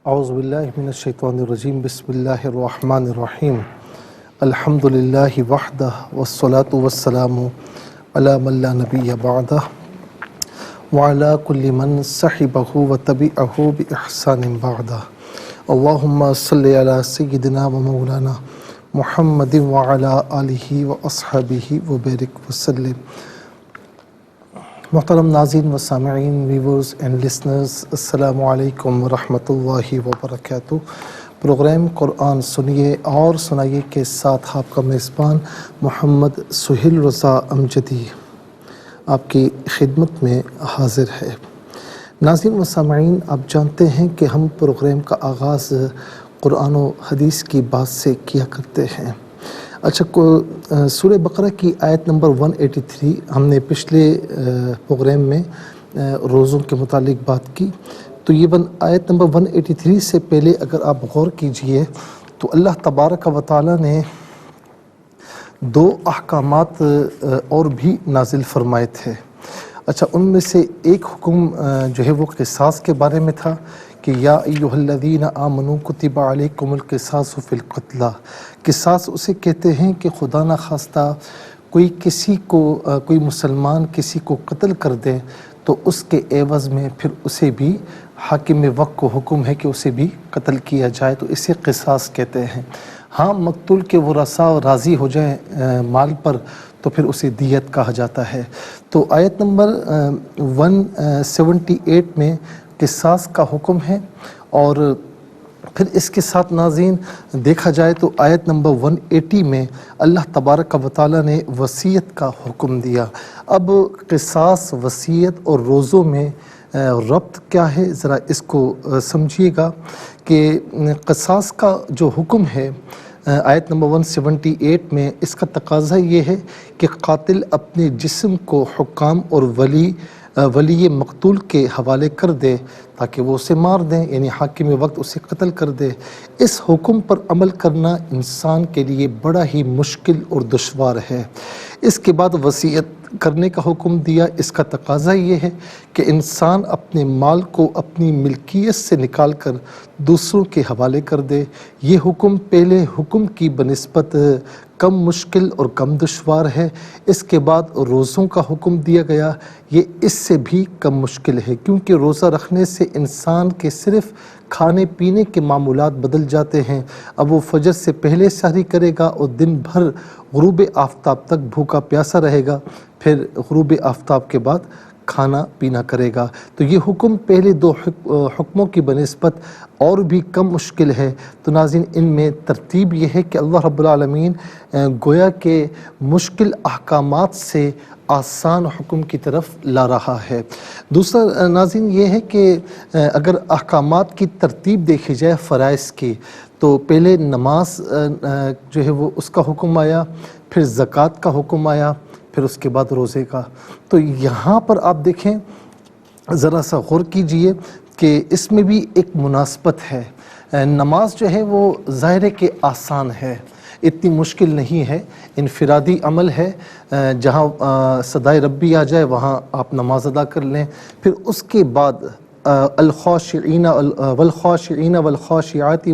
اعوذ باللہ من الشیطان الرجیم بسم اللہ الرحمن الرحیم الحمد للہ وحدہ والصلاة والسلام علی من لا نبی بعدہ وعلی کل من صحبہ وتبعہ بإحسان بعدہ اللہم صلی علی سیدنا و مولانا محمد وعلی آلہ واصحابہ وبارک وسلم۔ محترم ناظرین و سامعین، ویورز اینڈ لسنرز، السلام علیکم ورحمۃ اللہ وبرکاتہ۔ پروگرام قرآن سنیے اور سنائیے کے ساتھ آپ کا میزبان محمد سہیل رضا امجدی آپ کی خدمت میں حاضر ہے۔ ناظرین و سامعین، آپ جانتے ہیں کہ ہم پروگرام کا آغاز قرآن و حدیث کی بات سے کیا کرتے ہیں۔ اچھا، سورہ بقرہ کی آیت نمبر 183 ہم نے پچھلے پروگرام میں روزوں کے متعلق بات کی، تو یہ آیت نمبر 183 سے پہلے اگر آپ غور کیجئے تو اللہ تبارک و تعالیٰ نے 2 احکامات اور بھی نازل فرمائے تھے۔ اچھا، ان میں سے ایک حکم جو ہے وہ قصاص کے بارے میں تھا کہ یا ایھا الذین آمنوا کتب علیکم القصاص فی القتلی۔ قصاص اسے کہتے ہیں کہ خدا نخواستہ کوئی مسلمان کسی کو قتل کر دے تو اس کے عوض میں پھر اسے بھی حاکم وقت کو حکم ہے کہ اسے بھی قتل کیا جائے، تو اسے قصاص کہتے ہیں۔ ہاں، مقتول کے ورثاء راضی ہو جائیں مال پر تو پھر اسے دیت کہا جاتا ہے۔ تو آیت نمبر 178 میں قصاص کا حکم ہے، اور پھر اس کے ساتھ ناظرین دیکھا جائے تو آیت نمبر 180 میں اللہ تبارک و تعالیٰ نے وصیت کا حکم دیا۔ اب قصاص، وصیت اور روزوں میں ربط کیا ہے، ذرا اس کو سمجھیے گا کہ قصاص کا جو حکم ہے آیت نمبر 178 میں، اس کا تقاضا یہ ہے کہ قاتل اپنے جسم کو حکام اور ولی مقتول کے حوالے کر دے تاکہ وہ اسے مار دیں، یعنی حاکم وقت اسے قتل کر دے۔ اس حکم پر عمل کرنا انسان کے لیے بڑا ہی مشکل اور دشوار ہے۔ اس کے بعد وصیت کرنے کا حکم دیا۔ اس کا تقاضا یہ ہے کہ انسان اپنے مال کو اپنی ملکیت سے نکال کر دوسروں کے حوالے کر دے۔ یہ حکم پہلے حکم کی بنسبت کم مشکل اور کم دشوار ہے۔ اس کے بعد روزوں کا حکم دیا گیا، یہ اس سے بھی کم مشکل ہے، کیونکہ روزہ رکھنے سے انسان کے صرف کھانے پینے کے معمولات بدل جاتے ہیں۔ اب وہ فجر سے پہلے سحری کرے گا اور دن بھر غروب آفتاب تک بھوکا پیاسا رہے گا، پھر غروب آفتاب کے بعد کھانا پینا کرے گا۔ تو یہ حکم پہلے 2 حکموں کی بنسبت اور بھی کم مشکل ہے۔ تو ناظرین، ان میں ترتیب یہ ہے کہ اللہ رب العالمین گویا کہ مشکل احکامات سے آسان حکم کی طرف لا رہا ہے۔ دوسرا ناظرین یہ ہے کہ اگر احکامات کی ترتیب دیکھی جائے فرائض کی، تو پہلے نماز جو ہے وہ اس کا حکم آیا، پھر زکوٰۃ کا حکم آیا، پھر اس کے بعد روزے کا۔ تو یہاں پر آپ دیکھیں، ذرا سا غور کیجئے کہ اس میں بھی ایک مناسبت ہے۔ نماز جو ہے وہ ظاہر ہے کہ آسان ہے، اتنی مشکل نہیں ہے، انفرادی عمل ہے، جہاں صدائے ربی آ جائے وہاں آپ نماز ادا کر لیں۔ پھر اس کے بعد الخاشعین والخاشعین والخاشعات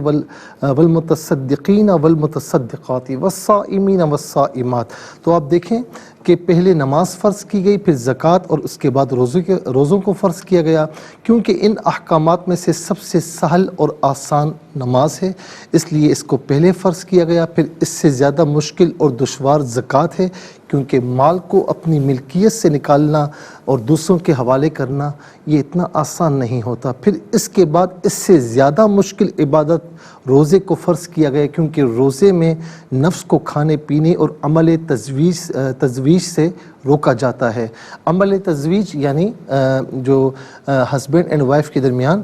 والمتصدقین والمتصدقات والصائمین والصائمات۔ تو آپ دیکھیں کہ پہلے نماز فرض کی گئی، پھر زکوٰۃ، اور اس کے بعد روزوں کو فرض کیا گیا، کیونکہ ان احکامات میں سے سب سے سہل اور آسان نماز ہے، اس لیے اس کو پہلے فرض کیا گیا۔ پھر اس سے زیادہ مشکل اور دشوار زکوٰۃ ہے، کیونکہ مال کو اپنی ملکیت سے نکالنا اور دوسروں کے حوالے کرنا یہ اتنا آسان نہیں ہوتا۔ پھر اس کے بعد اس سے زیادہ مشکل عبادت روزے کو فرض کیا گیا، کیونکہ روزے میں نفس کو کھانے پینے اور عمل تزویج سے روکا جاتا ہے۔ عمل تزویج یعنی جو ہسبینڈ اینڈ وائف کے درمیان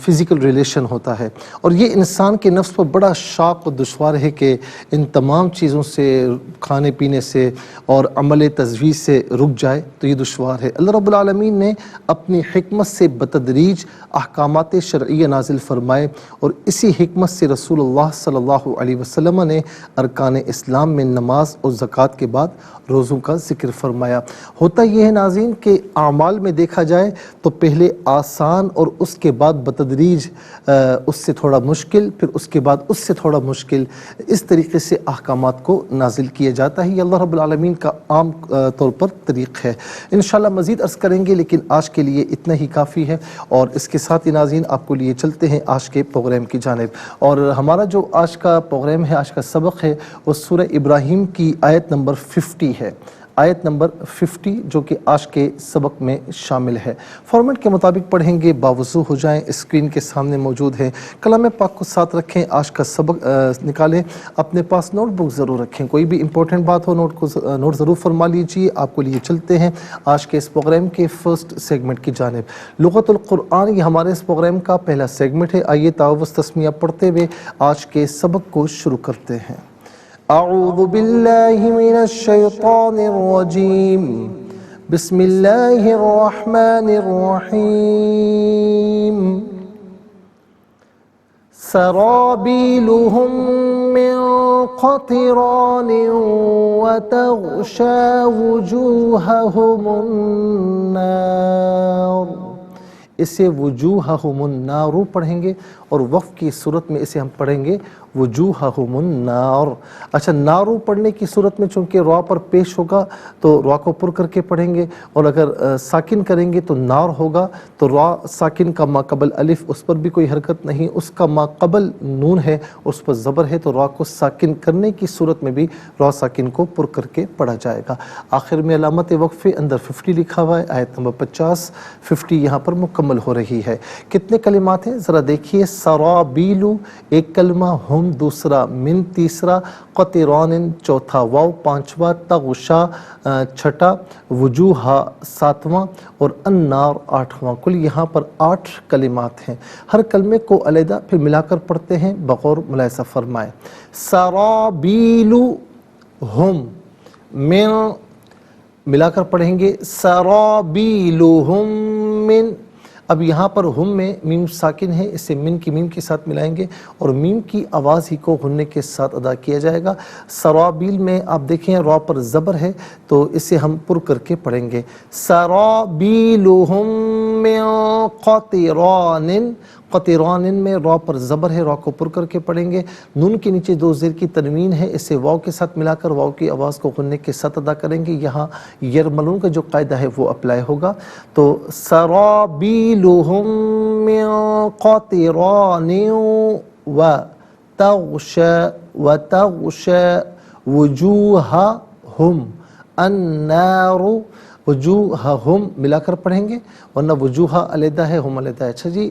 فزیکل ریلیشن ہوتا ہے، اور یہ انسان کے نفس پر بڑا شاق و دشوار ہے کہ ان تمام چیزوں سے، کھانے پینے سے اور عمل تزویج سے رک جائے، تو یہ دشوار ہے۔ اللہ رب العالمین نے اپنی حکمت سے بتدریج احکامات شرعیہ نازل فرمائے، اور اسی حکمت سے رسول اللہ صلی اللہ علیہ وسلم نے ارکان اسلام میں نماز اور زکوٰۃ کے بعد روزوں چیزوں کا ذکر فرمایا۔ ہوتا یہ ہے ناظرین کہ اعمال میں دیکھا جائے تو پہلے آسان اور اس کے بعد بتدریج اس سے تھوڑا مشکل، پھر اس کے بعد اس سے تھوڑا مشکل، اس طریقے سے احکامات کو نازل کیا جاتا ہے۔ یہ اللہ رب العالمین کا عام طور پر طریق ہے۔ انشاءاللہ مزید عرض کریں گے، لیکن آج کے لیے اتنا ہی کافی ہے، اور اس کے ساتھ ہی ناظرین آپ کو لیے چلتے ہیں آج کے پروگرام کی جانب۔ اور ہمارا جو آج کا پروگرام ہے، آج کا سبق ہے، وہ سورہ ابراہیم کی آیت نمبر 50 ہے، آیت نمبر 50 جو کہ آج کے سبق میں شامل ہے۔ فارمیٹ کے مطابق پڑھیں گے، باوضو ہو جائیں، اسکرین کے سامنے موجود ہے، کلام پاک کو ساتھ رکھیں، آج کا سبق نکالیں، اپنے پاس نوٹ بک ضرور رکھیں، کوئی بھی امپورٹنٹ بات ہو نوٹ ضرور فرما لیجیے۔ آپ کو لیے چلتے ہیں آج کے اس پروگرام کے فرسٹ سیگمنٹ کی جانب۔ لغت القرآن یہ ہمارے اس پروگرام کا پہلا سیگمنٹ ہے۔ آئیے تعوذ تسمیہ پڑھتے ہوئے آج کے سبق کو شروع کرتے ہیں۔ اعوذ باللہ من الشیطان الرجیم، بسم اللہ الرحمن الرحیم۔ سرابیلہم من قطران وتغشى وجوہہم النار۔ اسے وجوہہم النار پڑھیں گے، اور وقف کی صورت میں اسے ہم پڑھیں گے وجوہہم النار۔ اچھا، نارو پڑھنے کی صورت میں چونکہ را پر پیش ہوگا تو را کو پر کر کے پڑھیں گے، اور اگر ساکن کریں گے تو نار ہوگا، تو را ساکن کا ما قبل الف، اس پر بھی کوئی حرکت نہیں، اس کا ما قبل نون ہے، اس پر زبر ہے، تو را کو ساکن کرنے کی صورت میں بھی را ساکن کو پر کر کے پڑھا جائے گا۔ آخر میں علامت وقفے اندر 50 لکھا ہوا ہے، آیت نمبر 50 یہاں پر مکمل ہو رہی ہے۔ کتنے کلمات ہیں ذرا دیکھیے، سرابیلو ایک کلمہ، ہم دوسرا، من تیسرا، قطران چوتھا، واو پانچواں، تغشا چھٹا، وجوہ ساتواں، اور النار آٹھواں۔ کل یہاں پر 8 کلمات ہیں۔ ہر کلمے کو علیحدہ پھر ملا کر پڑھتے ہیں، بغور ملاحظہ فرمائے۔ سرابیلو ہم من، ملا کر پڑھیں گے سرابیلہم من۔ اب یہاں پر ہم میں میم ساکن ہے، اسے من کی میم کے ساتھ ملائیں گے، اور میم کی آواز ہی کو غنّے کے ساتھ ادا کیا جائے گا۔ سرابیل میں آپ دیکھیں را پر زبر ہے، تو اسے ہم پر کر کے پڑھیں گے سرابیلہم من قطران۔ قطران میں را پر زبر ہے، را کو پر کر کے پڑھیں گے۔ نون کے نیچے 2 زیر کی تنوین ہے، اسے واو کے ساتھ ملا کر واو کی آواز کو غنّے کے ساتھ ادا کریں گے۔ یہاں یرملون کا جو قاعدہ ہے وہ اپلائی ہوگا، تو سرابیلہم من قطران وتغشى وجوہہم النار۔ وجوہہم ملا کر پڑھیں گے، ورنہ وجوہ علیحدہ ہے، ہم علیحدہ ہے۔ اچھا جی،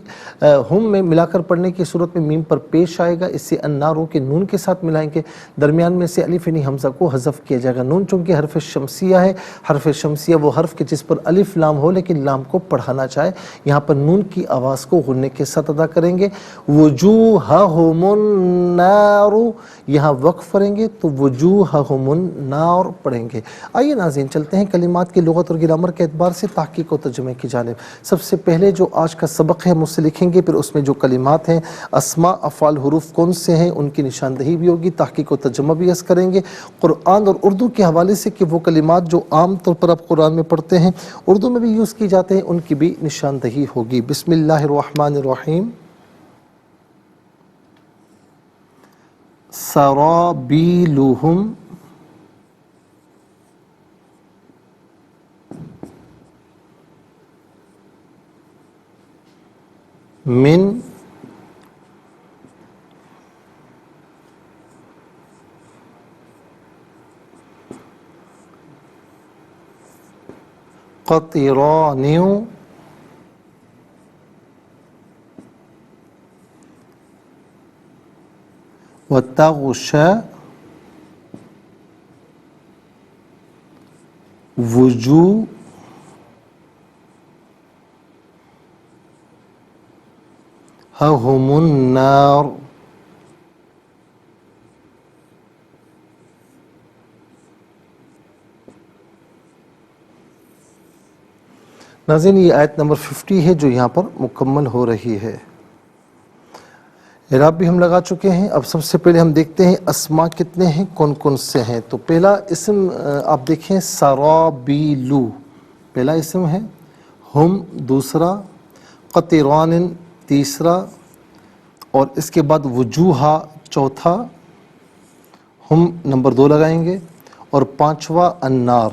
ہم میں ملا کر پڑھنے کی صورت میں میم پر پیش آئے گا، اس سے النارو کے نون کے ساتھ ملائیں گے، درمیان میں سے الف یعنی حمزہ کو حذف کیا جائے گا۔ نون چونکہ حرف شمسیہ ہے، حرف شمسیہ وہ حرف کے جس پر الف لام ہو لیکن لام کو پڑھانا چاہے، یہاں پر نون کی آواز کو غنّے کے ساتھ ادا کریں گے۔ وجوہہم النار، یہاں وقف کریں گے تو وجوہہم النار پڑھیں گے۔ آئیے ناظرین چلتے ہیں کلمات کی لغت اور گرامر کے اعتبار سے تحقیق و ترجمے کی جانب۔ سب سے پہلے جو آج کا سبق ہے ہم اس سے لکھیں گے، پھر اس میں جو کلمات ہیں، اسماء افعال حروف کون سے ہیں، ان کی نشاندہی بھی ہوگی، تحقیق و ترجمہ بھی عرض کریں گے، قرآن اور اردو کے حوالے سے کہ وہ کلمات جو عام طور پر آپ قرآن میں پڑھتے ہیں، اردو میں بھی یوز کی جاتے ہیں، ان کی بھی نشاندہی ہوگی۔ بسم اللہ الرحمن الرحیم۔ سرابیلہم من قطران وتغشى وجوہہم النار۔ ناظرین یہ آیت نمبر 50 ہے جو یہاں پر مکمل ہو رہی ہے۔ اعراب بھی ہم لگا چکے ہیں. اب سب سے پہلے ہم دیکھتے ہیں اسما کتنے ہیں, کون کون سے ہیں. تو پہلا اسم آپ دیکھیں سرابیلو, پہلا اسم ہے. ہم دوسرا, قطران تیسرا, اور اس کے بعد وجوہا چوتھا, ہم نمبر 2 لگائیں گے, اور پانچواں النار.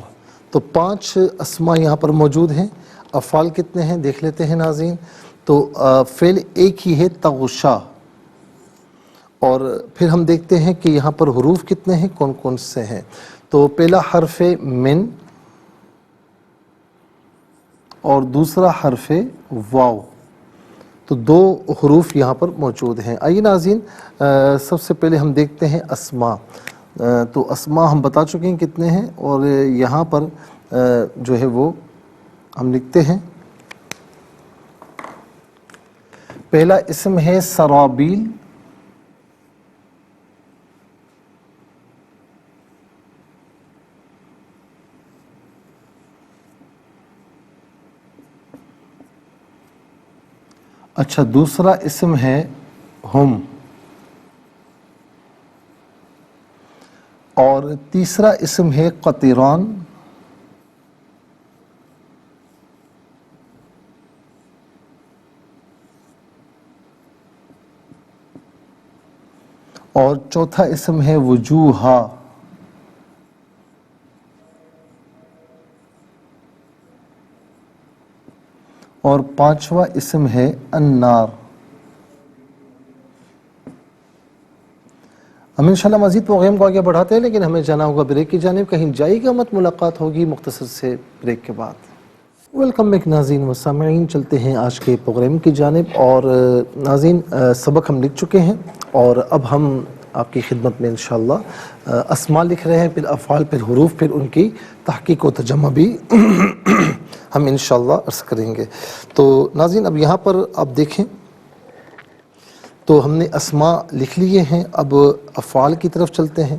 تو 5 اسما یہاں پر موجود ہیں. افعال کتنے ہیں دیکھ لیتے ہیں ناظرین. تو فعل ایک ہی ہے تغشا, اور پھر ہم دیکھتے ہیں کہ یہاں پر حروف کتنے ہیں, کون کون سے ہیں. تو پہلا حرف من, اور دوسرا حرف واو. تو 2 حروف یہاں پر موجود ہیں. آئیے ناظرین سب سے پہلے ہم دیکھتے ہیں اسما. تو اسما ہم بتا چکے ہیں کتنے ہیں, اور یہاں پر جو ہے وہ ہم لکھتے ہیں. پہلا اسم ہے سرابیل, اچھا دوسرا اسم ہے ہم, اور تیسرا اسم ہے قطران, اور چوتھا اسم ہے وجوہا, اور پانچواں اسم ہے النار. ہم انشاءاللہ مزید پروگرام کو آگے بڑھاتے ہیں, لیکن ہمیں جانا ہوگا بریک کی جانب. کہیں جائے گا مت, ملاقات ہوگی مختصر سے بریک کے بعد. ویلکم بیک ناظرین و سامعین, چلتے ہیں آج کے پروگرام کی جانب. اور ناظرین سبق ہم لکھ چکے ہیں, اور اب ہم آپ کی خدمت میں انشاءاللہ اسماء لکھ رہے ہیں, پھر افعال, پھر حروف, پھر ان کی تحقیق و ترجمہ بھی ہم انشاءاللہ عرض کریں گے. تو ناظرین اب یہاں پر آپ دیکھیں, تو ہم نے اسماء لکھ لیے ہیں. اب افعال کی طرف چلتے ہیں.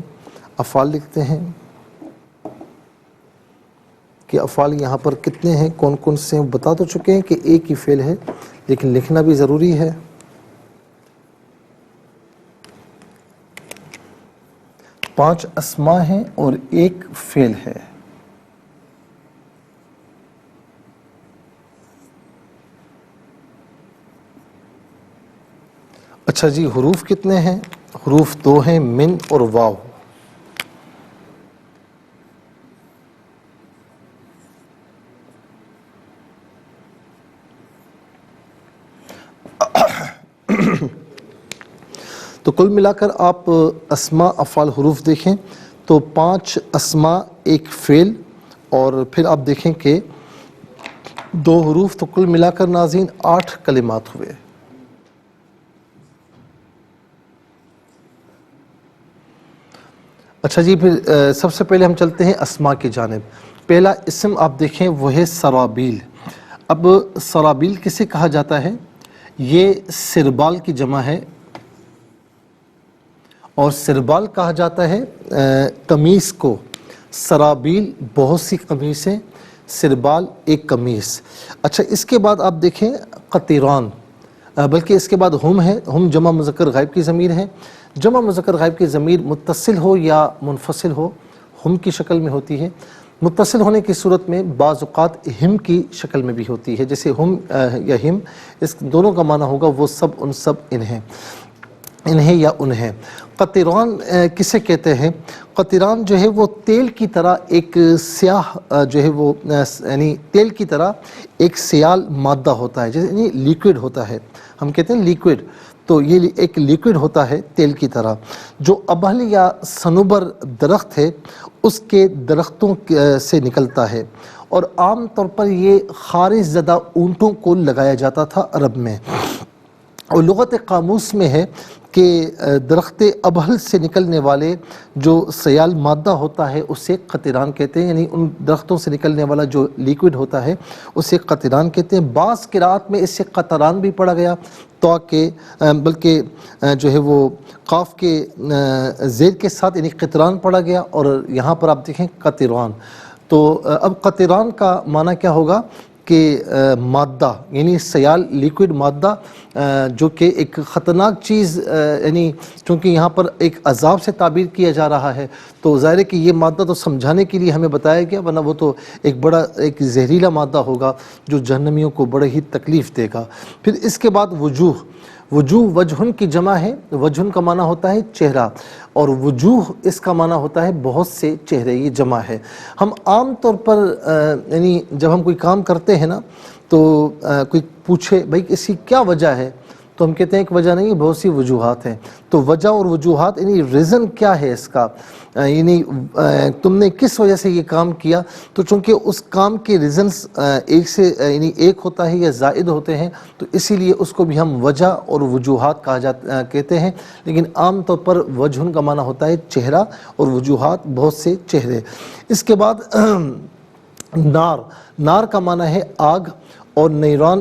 افعال لکھتے ہیں کہ افعال یہاں پر کتنے ہیں, کون کون سے ہیں. بتا تو چکے ہیں کہ ایک ہی فعل ہے, لیکن لکھنا بھی ضروری ہے. 5 اسماء ہیں اور 1 فعل ہے. اچھا جی, حروف کتنے ہیں؟ حروف 2 ہیں, من اور واو. تو کل ملا کر آپ اسماء افعال حروف دیکھیں تو 5 اسماء 1 فعل, اور پھر آپ دیکھیں کہ 2 حروف, تو کل ملا کر ناظرین 8 کلمات ہوئے. اچھا جی, پھر سب سے پہلے ہم چلتے ہیں اسماء کی جانب. پہلا اسم آپ دیکھیں وہ ہے سرابیل. اب سرابیل کسے کہا جاتا ہے؟ یہ سربال کی جمع ہے, اور سربال کہا جاتا ہے قمیص کو. سرابیل بہت سی قمیصیں, سربال ایک قمیص. اچھا اس کے بعد آپ دیکھیں قطران, بلکہ اس کے بعد ہم ہے. ہم جمع مذکر غائب کی ضمیر ہے. جمع مذکر غائب کی ضمیر متصل ہو یا منفصل ہو, ہم کی شکل میں ہوتی ہے. متصل ہونے کی صورت میں بعض اوقات ہم کی شکل میں بھی ہوتی ہے, جیسے ہم یا ہم, اس دونوں کا معنی ہوگا وہ سب, ان سب, انہیں, انہیں یا انہیں. قطران کسے کہتے ہیں؟ قطران جو ہے وہ تیل کی طرح ایک سیاہ جو ہے وہ یعنی تیل کی طرح ایک سیال مادہ ہوتا ہے, جیسے یعنی لیکوڈ ہوتا ہے, ہم کہتے ہیں لیکوڈ. تو یہ ایک لیکوڈ ہوتا ہے تیل کی طرح, جو ابہل یا صنوبر درخت ہے اس کے درختوں سے نکلتا ہے. اور عام طور پر یہ خارش زدہ اونٹوں کو لگایا جاتا تھا عرب میں. اور لغت قاموس میں ہے کہ درخت ابہل سے نکلنے والے جو سیال مادہ ہوتا ہے اسے قطران کہتے ہیں, یعنی ان درختوں سے نکلنے والا جو لیکوڈ ہوتا ہے اسے قطران کہتے ہیں. بعض قرات میں اس سے قطران بھی پڑھا گیا, تو کہ بلکہ جو ہے وہ قاف کے زیر کے ساتھ یعنی قطران پڑھا گیا, اور یہاں پر آپ دیکھیں قطران. تو اب قطران کا معنی کیا ہوگا کہ مادہ یعنی سیال لیکوڈ مادہ جو کہ ایک خطرناک چیز یعنی چونکہ یہاں پر ایک عذاب سے تعبیر کیا جا رہا ہے تو ظاہر ہے کہ یہ مادہ تو سمجھانے کے لیے ہمیں بتایا گیا، ورنہ وہ تو ایک بڑا ایک زہریلا مادہ ہوگا جو جہنمیوں کو بڑے ہی تکلیف دے گا۔ پھر اس کے بعد وجوہ، وجوہ وجہن کی جمع ہے، وجہن کا معنی ہوتا ہے چہرہ، اور وجوہ اس کا معنی ہوتا ہے بہت سے چہرے، یہ جمع ہے۔ ہم عام طور پر یعنی جب ہم کوئی کام کرتے ہیں نا تو کوئی پوچھے بھائی اس کی کیا وجہ ہے تو ہم کہتے ہیں ایک وجہ نہیں، بہت سی وجوہات ہیں۔ تو وجہ اور وجوہات یعنی ریزن کیا ہے اس کا، یعنی تم نے کس وجہ سے یہ کام کیا، تو چونکہ اس کام کے ریزنز ایک سے یعنی ایک ہوتا ہے یا زائد ہوتے ہیں تو اسی لیے اس کو بھی ہم وجہ اور وجوہات کہتے ہیں، لیکن عام طور پر وجہن کا معنی ہوتا ہے چہرہ اور وجوہات بہت سے چہرے۔ اس کے بعد نار، نار کا معنی ہے آگ، اور نیران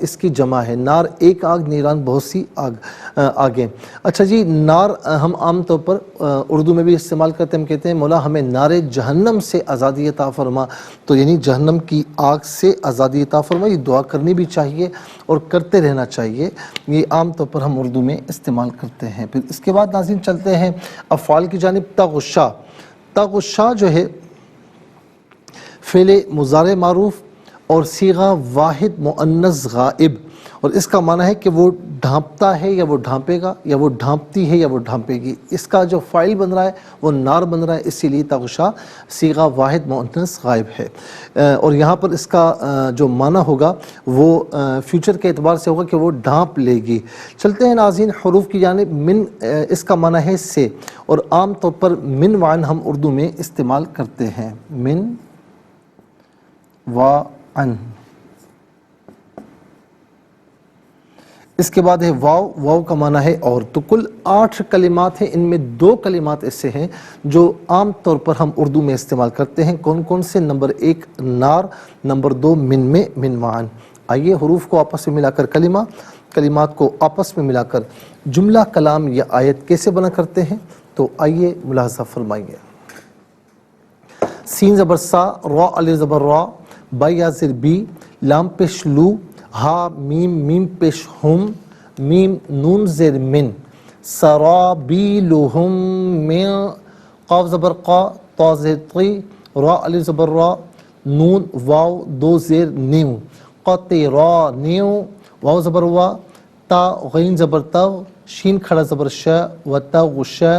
اس کی جمع ہے، نار ایک آگ، نیران بہت سی آگیں۔ اچھا جی، نار ہم عام طور پر اردو میں بھی استعمال کرتے ہیں، ہم کہتے ہیں مولا ہمیں نار جہنم سے آزادی عطا فرما، تو یعنی جہنم کی آگ سے آزادی عطا فرما، یہ دعا کرنی بھی چاہیے اور کرتے رہنا چاہیے، یہ عام طور پر ہم اردو میں استعمال کرتے ہیں۔ پھر اس کے بعد ناظرین چلتے ہیں افعال کی جانب۔ تغشا، تغشا جو ہے فعل مضارع معروف اور صیغہ واحد مؤنث غائب، اور اس کا معنی ہے کہ وہ ڈھانپتا ہے یا وہ ڈھانپے گا، یا وہ ڈھانپتی ہے یا وہ ڈھانپے گی۔ اس کا جو فاعل بن رہا ہے وہ نار بن رہا ہے، اسی لیے تغشا صیغہ واحد مؤنث غائب ہے، اور یہاں پر اس کا جو معنی ہوگا وہ فیوچر کے اعتبار سے ہوگا کہ وہ ڈھانپ لے گی۔ چلتے ہیں ناظرین حروف کی جانب۔ من اس کا معنی ہے سے، اور عام طور پر من وعن ہم اردو میں استعمال کرتے ہیں، من وعن۔ اس کے بعد ہے واو، واو کا معنی ہے اور، تو کل 8 کلمات ہیں، ان میں 2 کلمات ایسے ہیں جو عام طور پر ہم اردو میں استعمال کرتے ہیں۔ کون کون سے؟ نمبر 1 نار، نمبر 2 من میں من وعن۔ آئیے حروف کو آپس میں ملا کر کلمات کو آپس میں ملا کر جملہ کلام یا آیت کیسے بنا کرتے ہیں، تو آئیے ملاحظہ فرمائیے۔ سین زبر سا، را الف زبر را، با یا زیر بی، لام پیش لو، ہا میم میم پیش ہم، میم نون زیر من، سرابیلہم من، قاف زبر قا، تا زیر طی، را الف زبر را، نون واو 2 زیر نیو، قطرانیو، واو زبر وا، تا غین زبر تغ، شین کھڑا زبر شا، و تغشا،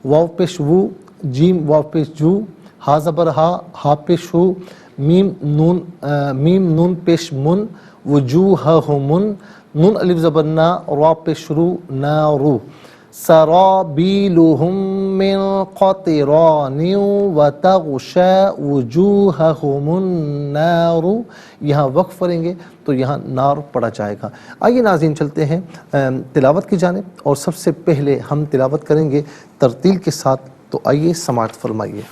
واو پیش وو، جیم واو پیش جو، ہا زبر ہا پیش ہو، میم نون پیش من، وجوہہم، نون الف زبر نا، را پیش رو، نارو، سرابیلہم من قطران وتغشا وجوہہم النار۔ یہاں وقف کریں گے تو یہاں نار پڑھا جائے گا۔ آئیے ناظرین چلتے ہیں تلاوت کی جانب، اور سب سے پہلے ہم تلاوت کریں گے ترتیل کے ساتھ، تو آئیے سماعت فرمائیے۔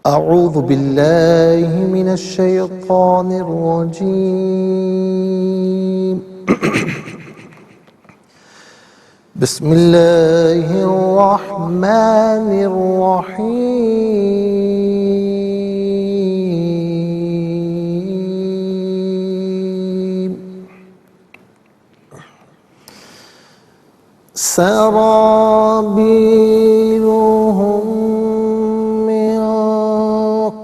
اعوذ باللہ من الشیطان الرجیم، بسم اللہ الرحمن الرحیم، سرابیلہم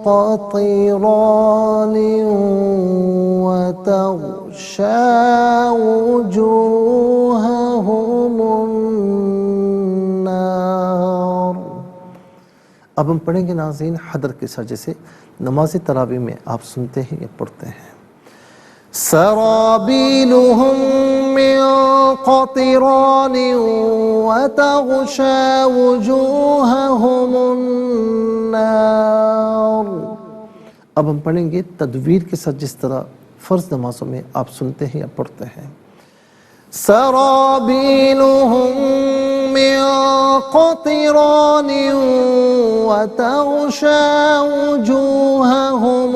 قطران وتغشا وجوہہم النار۔ اب ہم پڑھیں گے ناظرین حدر کے ساتھ، جیسے نماز تراویح میں آپ سنتے ہیں یا پڑھتے ہیں۔ سرابیلہم من قطران وتغشا وجوہہم النار۔ اب ہم پڑھیں گے تدویر کے ساتھ، جس طرح فرض نمازوں میں آپ سنتے ہیں یا پڑھتے ہیں۔ سرابیلہم من قطران وتغشا وجوہہم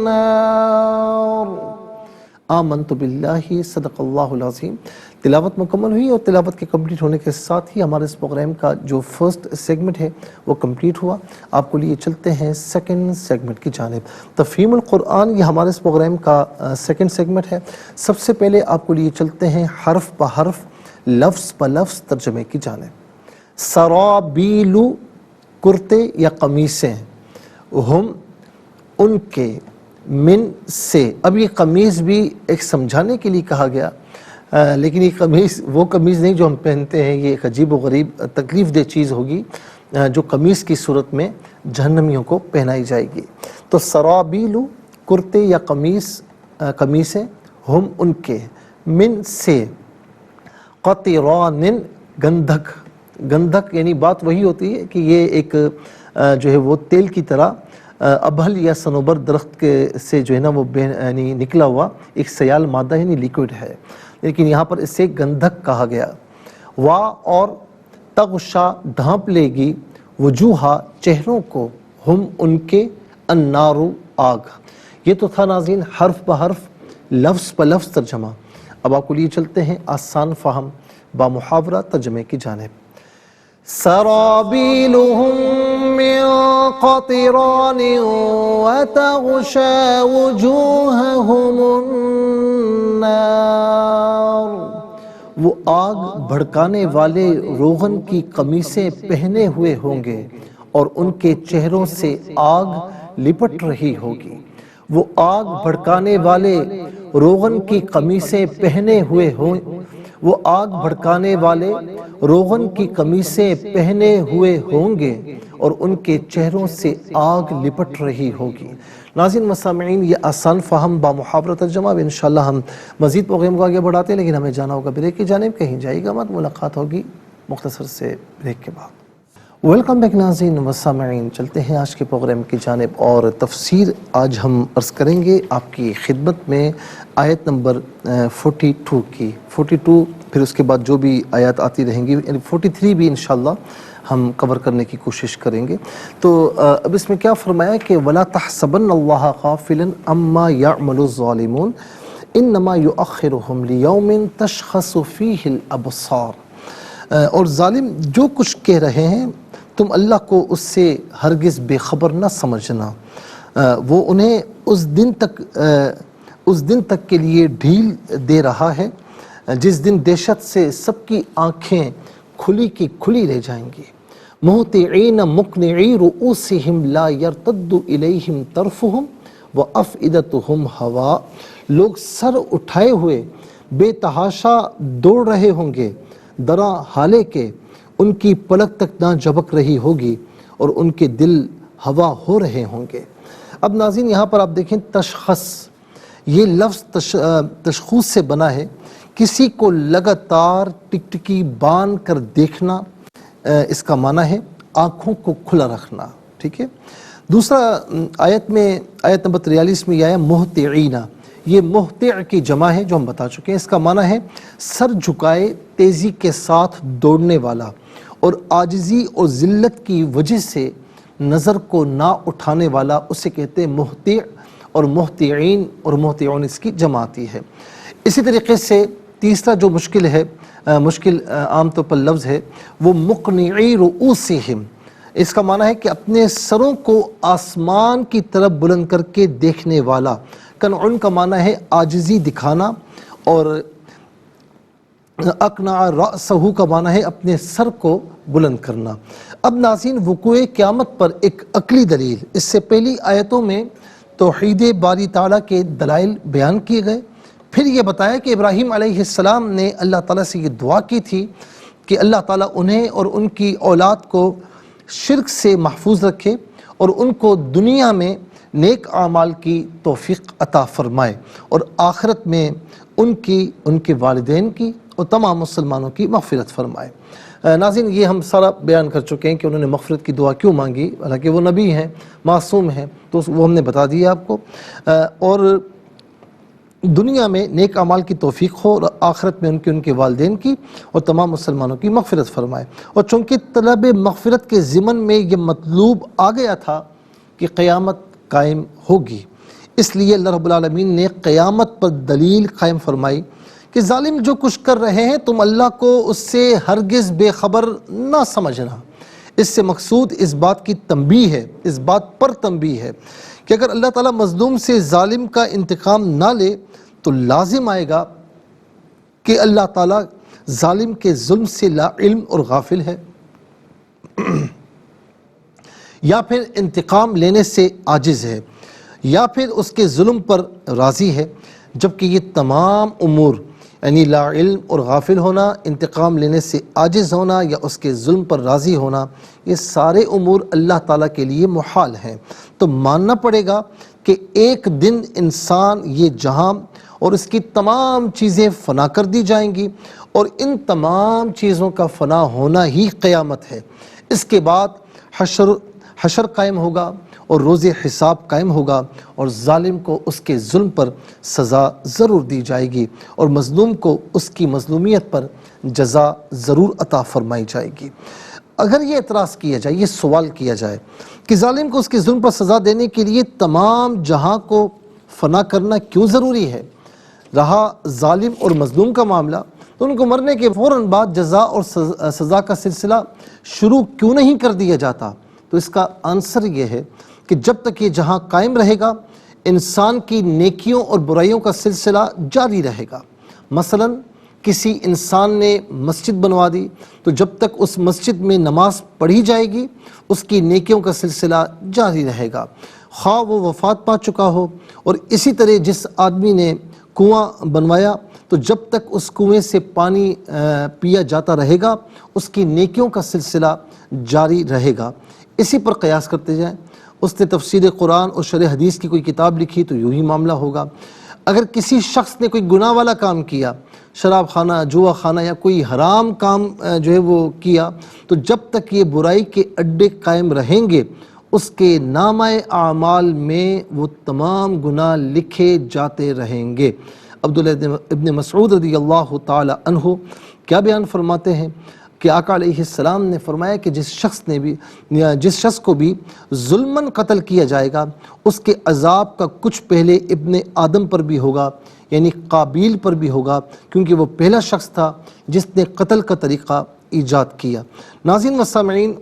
النار۔ آمنت باللہ صدق اللہ العظیم۔ تلاوت مکمل ہوئی اور تلاوت کے کمپلیٹ ہونے کے ساتھ ہی ہمارے اس پروگرام کا جو فرسٹ سیگمنٹ ہے وہ کمپلیٹ ہوا۔ آپ کو لیے چلتے ہیں سیکنڈ سیگمنٹ کی جانب۔ تفہیم القرآن یہ ہمارے اس پروگرام کا سیکنڈ سیگمنٹ ہے۔ سب سے پہلے آپ کو لیے چلتے ہیں حرف بہ حرف، لفظ بہ لفظ ترجمے کی جانب۔ سرابیل کرتے یا قمیصیں، ہم ان کے، من سے۔ اب یہ قمیص بھی ایک سمجھانے کے لیے کہا گیا، لیکن یہ قمیص وہ قمیص نہیں جو ہم پہنتے ہیں، یہ ایک عجیب و غریب تکلیف دہ چیز ہوگی جو قمیص کی صورت میں جہنمیوں کو پہنائی جائے گی۔ تو سرابیل کرتے یا قمیصیں، ہم ان کے، من سے، قطران گندھک۔ گندھک یعنی بات وہی ہوتی ہے کہ یہ ایک جو ہے وہ تیل کی طرح ابہل یا صنوبر درخت کے سے جو ہے نا وہ یعنی نکلا ہوا ایک سیال مادہ یعنی لیکوڈ ہے، لیکن یہاں پر اسے گندھک کہا گیا۔ وا اور تغشا ڈھانپ لے گی، وجوہا چہروں کو، ہم ان کے، النارو آگ۔ یہ تو تھا ناظرین حرف بہ حرف لفظ بہ لفظ ترجمہ۔ اب آپ کو لیے چلتے ہیں آسان فہم با محاورہ ترجمے کی جانب۔ سرابیلهم من قطران وتغشى وجوههم النار۔ وہ آگ بھڑکانے والے روغن کی قمیصیں پہنے ہوئے ہوں گے اور ان کے چہروں سے آگ لپٹ رہی ہوگی۔ وہ آگ بھڑکانے والے روغن کی قمیصیں پہنے ہوئے وہ آگ بھڑکانے والے روغن کی قمیصیں پہنے ہوئے ہوں گے اور ان کے چہروں سے آگ لپٹ رہی ہوگی۔ ناظرین مسامعین، یہ آسان فہم با محاورہ ترجمہ۔ اب انشاءاللہ ہم مزید پروگرام کو آگے بڑھاتے ہیں، لیکن ہمیں جانا ہوگا بریک کی جانب، کہیں جائے گا مت، ملاقات ہوگی مختصر سے بریک کے بعد۔ ویلکم بیک ناظرین مسامعین، چلتے ہیں آج کے پروگرام کی جانب اور تفسیر آج ہم عرض کریں گے آپ کی خدمت میں آیت نمبر 42 کی۔ 42 پھر اس کے بعد جو بھی آیات آتی رہیں گی، یعنی 43 بھی انشاءاللہ ہم کور کرنے کی کوشش کریں گے۔ تو اب اس میں کیا فرمایا کہ وَلَا تَحْسَبَنَّ اللَّهَ غَافِلًا عَمَّا يَعْمَلُ الظَّالِمُونَ إِنَّمَا يُؤَخِّرُهُمْ لِيَوْمٍ تَشْخَصُ فِيهِ الْأَبْصَارُ۔ اور ظالم جو کچھ کہہ رہے ہیں تم اللہ کو اس سے ہرگز بے خبر نہ سمجھنا، وہ انہیں اس دن تک کے لیے ڈھیل دے رہا ہے جس دن دہشت سے سب کی آنکھیں کھلی کی کھلی رہ جائیں گی۔ مہطعین مقنعی رؤوسہم لا یرتد الیہم طرفہم وافئدتہم ہوا۔ لوگ سر اٹھائے ہوئے بے تحاشا دوڑ رہے ہوں گے، درا حالے کے ان کی پلک تک نہ جھپک رہی ہوگی اور ان کے دل ہوا ہو رہے ہوں گے۔ اب ناظرین یہاں پر آپ دیکھیں تشخص، یہ لفظ تشخوص سے بنا ہے، کسی کو لگاتار ٹکٹکی باندھ کر دیکھنا، اس کا معنی ہے آنکھوں کو کھلا رکھنا، ٹھیک ہے۔ دوسرا آیت نمبر 43 میں یہ آیا مہطعین، یہ مہطع کی جمع ہے جو ہم بتا چکے ہیں، اس کا معنی ہے سر جھکائے تیزی کے ساتھ دوڑنے والا اور عاجزی اور ذلت کی وجہ سے نظر کو نہ اٹھانے والا، اسے کہتے ہیں مہطع، اور مہطعین اور مہطعون اس کی جمع آتی ہے۔ اسی طریقے سے تیسرا جو مشکل عام طور پر لفظ ہے وہ مقنعی رؤوسہم، اس کا معنی ہے کہ اپنے سروں کو آسمان کی طرف بلند کر کے دیکھنے والا۔ کنعن کا معنی ہے عاجزی دکھانا، اور اقنع رأسہ کا معنی ہے اپنے سر کو بلند کرنا۔ اب ناظرین وقوع قیامت پر ایک عقلی دلیل، اس سے پہلی آیتوں میں توحید باری تعالیٰ کے دلائل بیان کیے گئے، پھر یہ بتایا کہ ابراہیم علیہ السلام نے اللہ تعالیٰ سے یہ دعا کی تھی کہ اللہ تعالیٰ انہیں اور ان کی اولاد کو شرک سے محفوظ رکھے اور ان کو دنیا میں نیک اعمال کی توفیق عطا فرمائے اور آخرت میں ان کے والدین کی اور تمام مسلمانوں کی مغفرت فرمائے۔ ناظرین یہ ہم سارا بیان کر چکے ہیں کہ انہوں نے مغفرت کی دعا کیوں مانگی، حالانکہ وہ نبی ہیں، معصوم ہیں، تو وہ ہم نے بتا دیا آپ کو، اور دنیا میں نیک اعمال کی توفیق ہو اور آخرت میں ان کے والدین کی اور تمام مسلمانوں کی مغفرت فرمائے۔ اور چونکہ طلب مغفرت کے ضمن میں یہ مطلوب آ گیا تھا کہ قیامت قائم ہوگی، اس لیے اللہ رب العالمین نے قیامت پر دلیل قائم فرمائی کہ ظالم جو کچھ کر رہے ہیں تم اللہ کو اس سے ہرگز بے خبر نہ سمجھنا۔ اس سے مقصود اس بات کی تنبیہ ہے، اس بات پر تنبیہ ہے کہ اگر اللہ تعالیٰ مظلوم سے ظالم کا انتقام نہ لے تو لازم آئے گا کہ اللہ تعالیٰ ظالم کے ظلم سے لا علم اور غافل ہے، یا پھر انتقام لینے سے عاجز ہے، یا پھر اس کے ظلم پر راضی ہے، جبکہ یہ تمام امور یعنی لا علم اور غافل ہونا، انتقام لینے سے عاجز ہونا یا اس کے ظلم پر راضی ہونا، یہ سارے امور اللہ تعالیٰ کے لیے محال ہیں۔ تو ماننا پڑے گا کہ ایک دن انسان یہ جہاں اور اس کی تمام چیزیں فنا کر دی جائیں گی، اور ان تمام چیزوں کا فنا ہونا ہی قیامت ہے۔ اس کے بعد حشر قائم ہوگا اور روز حساب قائم ہوگا، اور ظالم کو اس کے ظلم پر سزا ضرور دی جائے گی، اور مظلوم کو اس کی مظلومیت پر جزا ضرور عطا فرمائی جائے گی۔ اگر یہ اعتراض کیا جائے، یہ سوال کیا جائے کہ ظالم کو اس کے ظلم پر سزا دینے کے لیے تمام جہاں کو فنا کرنا کیوں ضروری ہے؟ رہا ظالم اور مظلوم کا معاملہ، تو ان کو مرنے کے فوراً بعد جزا اور سزا کا سلسلہ شروع کیوں نہیں کر دیا جاتا؟ تو اس کا آنسر یہ ہے کہ جب تک یہ جہاں قائم رہے گا انسان کی نیکیوں اور برائیوں کا سلسلہ جاری رہے گا۔ مثلا کسی انسان نے مسجد بنوا دی تو جب تک اس مسجد میں نماز پڑھی جائے گی اس کی نیکیوں کا سلسلہ جاری رہے گا، خواہ وہ وفات پا چکا ہو۔ اور اسی طرح جس آدمی نے کنواں بنوایا تو جب تک اس کنویں سے پانی پیا جاتا رہے گا اس کی نیکیوں کا سلسلہ جاری رہے گا۔ اسی پر قیاس کرتے جائیں، اس نے تفسیر قرآن اور شرح حدیث کی کوئی کتاب لکھی تو یوں ہی معاملہ ہوگا۔ اگر کسی شخص نے کوئی گناہ والا کام کیا، شراب خانہ، جوا خانہ یا کوئی حرام کام جو ہے وہ کیا، تو جب تک یہ برائی کے اڈے قائم رہیں گے اس کے نامہ اعمال میں وہ تمام گناہ لکھے جاتے رہیں گے۔ عبداللہ ابن مسعود رضی اللہ تعالی عنہ کیا بیان فرماتے ہیں کہ آقا علیہ السلام نے فرمایا کہ جس شخص کو بھی ظلماً قتل کیا جائے گا اس کے عذاب کا کچھ پہلے ابن آدم پر بھی ہوگا، یعنی قابیل پر بھی ہوگا، کیونکہ وہ پہلا شخص تھا جس نے قتل کا طریقہ ایجاد کیا۔ ناظرین و سامعین،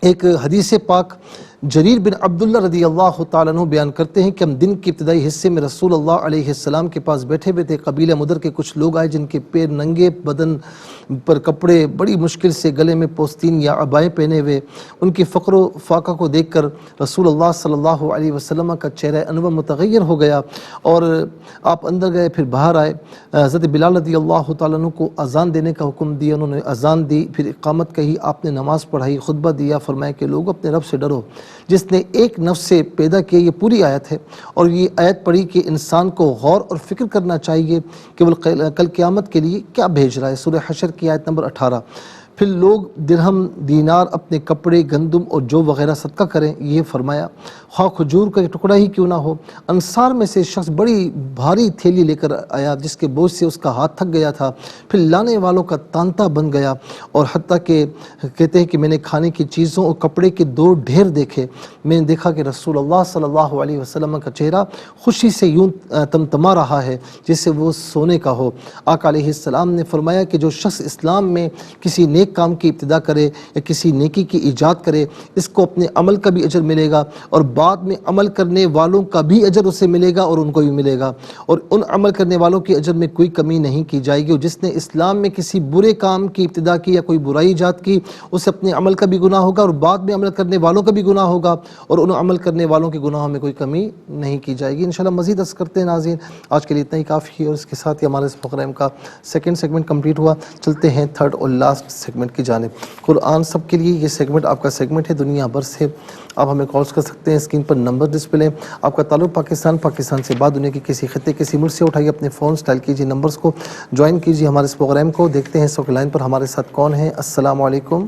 ایک حدیث پاک جریر بن عبداللہ رضی اللہ تعالیٰ عنہ بیان کرتے ہیں کہ ہم دن کے ابتدائی حصے میں رسول اللہ علیہ السلام کے پاس بیٹھے ہوئے تھے۔ قبیلہ مدر کے کچھ لوگ آئے جن کے پیر ننگے، بدن پر کپڑے بڑی مشکل سے، گلے میں پوستین یا عبائیں پہنے ہوئے، ان کی فقر و فاقہ کو دیکھ کر رسول اللہ صلی اللہ علیہ وسلم کا چہرہ انور متغیر ہو گیا، اور آپ اندر گئے، پھر باہر آئے۔ حضرت بلال رضی اللہ تعالیٰ عنہ کو اذان دینے کا حکم دیا، انہوں نے اذان دی، پھر اقامت کہی، آپ نے نماز پڑھائی، خطبہ دیا، فرمایا کہ لوگ اپنے رب سے ڈرو جس نے ایک نفس سے پیدا کیا۔ یہ پوری آیت ہے، اور یہ آیت پڑھی کہ انسان کو غور اور فکر کرنا چاہیے کہ وہ کل قیامت کے لیے کیا بھیج رہا ہے۔ سورہ حشر کی آیت نمبر 18۔ پھر لوگ درہم، دینار، اپنے کپڑے، گندم اور جو وغیرہ صدقہ کریں، یہ فرمایا، خواہ کھجور کا ٹکڑا ہی کیوں نہ ہو۔ انصار میں سے شخص بڑی بھاری تھیلی لے کر آیا جس کے بوجھ سے اس کا ہاتھ تھک گیا تھا، پھر لانے والوں کا تانتا بن گیا، اور حتیٰ کہ کہتے ہیں کہ میں نے کھانے کی چیزوں اور کپڑے کے دو ڈھیر دیکھے۔ میں نے دیکھا کہ رسول اللہ صلی اللہ علیہ وسلم کا چہرہ خوشی سے یوں تمتما رہا ہے جیسے وہ سونے کا ہو۔ آقا علیہ السلام نے فرمایا کہ جو شخص اسلام میں کسی نیک کام کی ابتدا کرے یا کسی نیکی کی ایجاد کرے اس کو اپنے عمل کا بھی اجر ملے گا، اور بعد میں عمل کرنے والوں کا بھی اجر اسے ملے گا اور ان کو بھی ملے گا، اور ان عمل کرنے والوں کے اجر میں کوئی کمی نہیں کی جائے گی۔ اور جس نے اسلام میں کسی برے کام کی ابتدا کی یا کوئی برائی ایجاد کی اسے اپنے عمل کا بھی گناہ ہوگا اور بعد میں عمل کرنے والوں کا بھی گناہ ہوگا، اور ان عمل کرنے والوں کے گناہوں میں کوئی کمی نہیں کی جائے گی۔ انشاءاللہ مزید عرض کرتے ہیں ناظرین، آج کے لیے اتنا ہی کافی ہے، اور اس کے ساتھ ہی ہمارے اس پروگرام کا سیکنڈ سیگمنٹ کمپلیٹ ہوا۔ چلتے ہیں تھرڈ اور لاسٹ سیگمنٹ کی جانب۔ قرآن سب کے لیے یہ سیگمنٹ آپ کا سیگمنٹ ہے، دنیا بھر سے آپ ہمیں کالز کر سکتے ہیں، اسکرین پر نمبر ڈسپلے، آپ کا تعلق پاکستان سے بعد دنیا کے کسی خطے کسی ملک سے اٹھائیے اپنے فون اسٹائل کیجیے، نمبرز کو جوائن کیجیے ہمارے اس پروگرام کو۔ دیکھتے ہیں اس وقت لائن پر ہمارے ساتھ کون ہے۔ السلام علیکم۔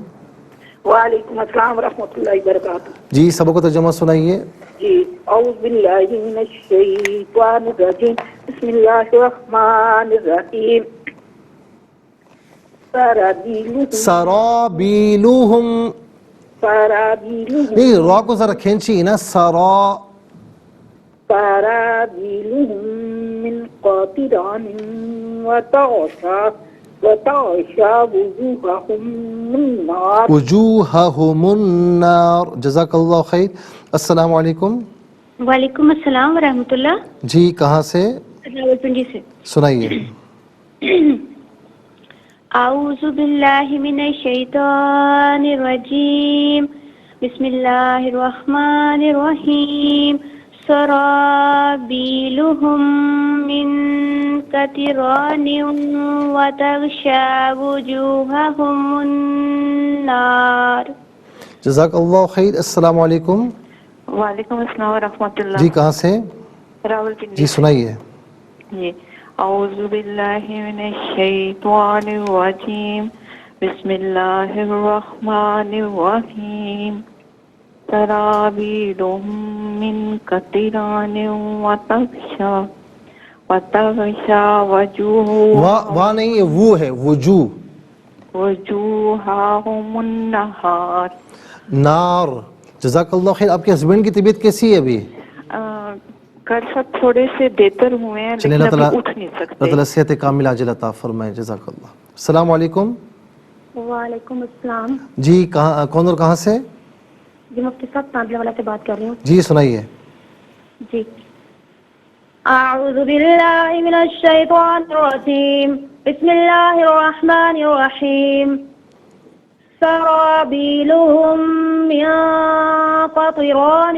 وعلیکم السلام ورحمۃ اللہ وبرکاتہ۔ جی سبق و ترجمہ سنائیے۔ جی اعوذ باللہ من الشیطان الرجیم، بسم اللہ الرحمن الرحیم۔ سرابیلوہم، نہیں را کو ذرا کھینچی نا، سرابيلهم من قطران وتغشى وجوههم النار. وجوہہم النار. جزاک اللہ خیر. السلام علیکم. وعلیکم السلام ورحمۃ اللہ. جی کہاں سے؟ راولپنڈی سے. سنائیے. اعوذ باللہ من الشیطان الرجیم. بسم اللہ الرحمن الرحیم. سرابیلهم من قطران وتغشى وجوههم النار. جزاک اللہ خیر. السلام علیکم. وعلیکم السلام ورحمۃ اللہ. جی کہاں سے؟ راولپنڈی. جی سنائیے. جی اعوذ باللہ من الشیطان الرجیم. بسم اللہ الرحمن الرحیم. سرابیلهم من قطران وتغشى واہ نہیں ہے، وہ ہے وجوہ. وجوہهم النہار. نار. جزاک اللہ خیر. آپ کے ہسبینڈ کی طبیعت کیسی ہے ابھی؟ کل سب تھوڑے سے بہتر ہوئے ہیں چلیں لیکن اللہ ابھی اٹھ نہیں اللہ سکتے. تعالیٰ صحت کامل عاجل عطا فرمائے. جزاک اللہ. السلام علیکم. وعلیکم السلام. جی کون اور کہاں سے؟ جی مفتی صاحب تانبلہ والا سے بات کر رہی ہوں. جی سنائیے. جی اعوذ باللہ من الشیطان الرجیم. بسم اللہ الرحمن الرحیم. سرابیلهم من قطران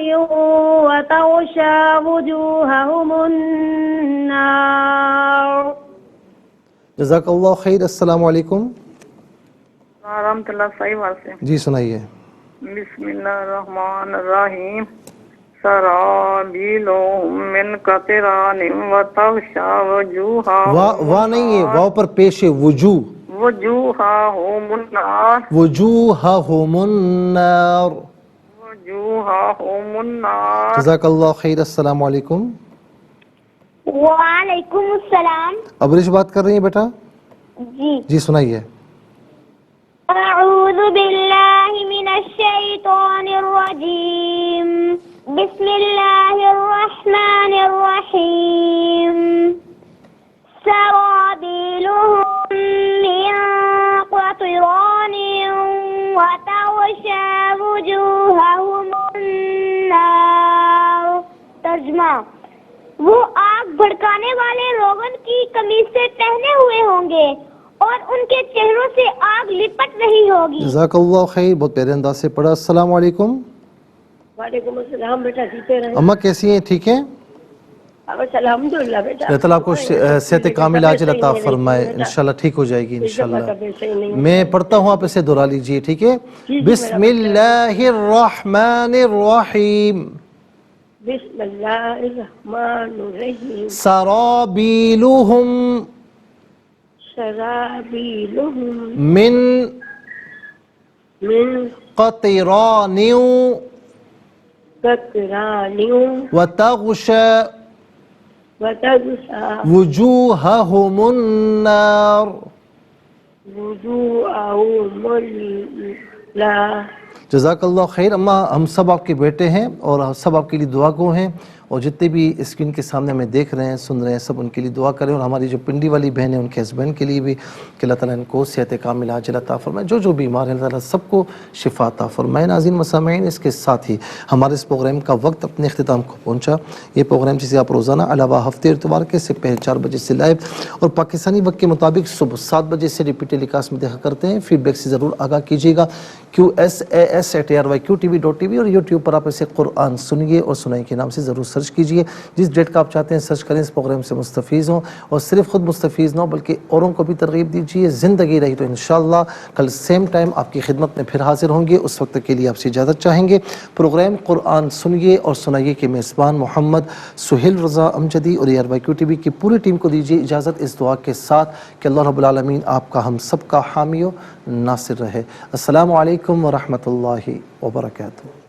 وتغشى وجوههم النار. جزاک اللہ خیر. السلام علیکم. رحمۃ اللہ. صحیح بات سے. جی سنائیے. بسم اللہ الرحمن الرحیم. سرابیلهم من قطران وتغشى وجوههم. واہ نہیں ہے، واو پر پیش ہے وجوہ. وجوہهم النار. وجوہہم النار. وجوہهم النار. جزاک اللہ خیر. السلام علیکم. وعلیکم السلام. ابریش بات کر رہی ہیں بیٹا؟ جی جی سنائیے. اعوذ باللہ من الشیطان الرجیم. بسم اللہ الرحمن الرحیم. سرابیلهم من قطران وتغشى وجوههم النار. ترجمہ: وہ آگ بھڑکانے والے روغن کی قمیصیں پہنے ہوئے ہوں گے اور ان کے چہروں سے آگ لپٹ رہی ہوگی. جزاک اللہ خیر. بہت پیارے انداز سے پڑھا. السلام علیکم. وعلیکم السلام. بیٹا جیتے رہے. اماں کیسی ہیں؟ ٹھیک ہیں؟ الحمدللہ بیٹا. اللہ تعالیٰ آپ کو صحت کامل عاجل عطا فرمائے. انشاءاللہ ٹھیک ہو جائے گی انشاءاللہ. میں پڑھتا ہوں، آپ اسے دہرا لیجئے. ٹھیک ہے؟ بسم اللہ الرحمن الرحیم. بسم اللہ الرحمن الرحیم. سرابیلهم سرابیلهم من من قطران قطران وتغشى وتغشى وجوههم النار. وجوههم النار. جزاک اللہ خیر. اماں ہم سب آپ کے بیٹے ہیں اور سب آپ کے لیے دعا گو ہیں، اور جتنے بھی اسکرین کے سامنے ہمیں دیکھ رہے ہیں، سن رہے ہیں، سب ان کے لیے دعا کریں. اور ہماری جو پنڈی والی بہن ہیں ان کے ہسبینڈ کے لیے بھی کہ اللہ تعالیٰ ان کو صحت کامل عاجل عطا فرمائے. جو بیمار ہیں اللہ تعالیٰ سب کو شفا عطا فرمائے. ناظرین و سامعین، اس کے ساتھ ہی ہمارے اس پروگرام کا وقت اپنے اختتام کو پہنچا. یہ پروگرام جسے آپ روزانہ علاوہ ہفتے اتوار کے سے پہلے 4 بجے سے لائیو اور پاکستانی وقت کے مطابق صبح 7 بجے سے ریپیٹ ٹیلی کاسٹ میں دیکھا کرتے ہیں. فیڈ بیک سے ضرور آگاہ کیجیے گا. QSAS@ARYQTV.tv اور یوٹیوب پر آپ اسے قرآن سنیے اور سنائیں کے نام سے ضرور سرچ کیجیے. جس ڈیٹ کا آپ چاہتے ہیں سرچ کریں، اس پروگرام سے مستفیض ہوں، اور صرف خود مستفیض نہ ہو بلکہ اوروں کو بھی ترغیب دیجیے. زندگی رہی تو انشاءاللہ کل سیم ٹائم آپ کی خدمت میں پھر حاضر ہوں گے. اس وقت کے لیے آپ سے اجازت چاہیں گے. پروگرام قرآن سنیے اور سنائیے کے میزبان محمد سہیل رضا امجدی اور ARYQTV کی پوری ٹیم کو دیجیے اجازت اس دعا کے ساتھ کہ اللہ رب العالمین آپ کا ہم سب کا حامی و ناصر رہے. السلام علیکم ورحمۃ اللہ وبرکاتہ.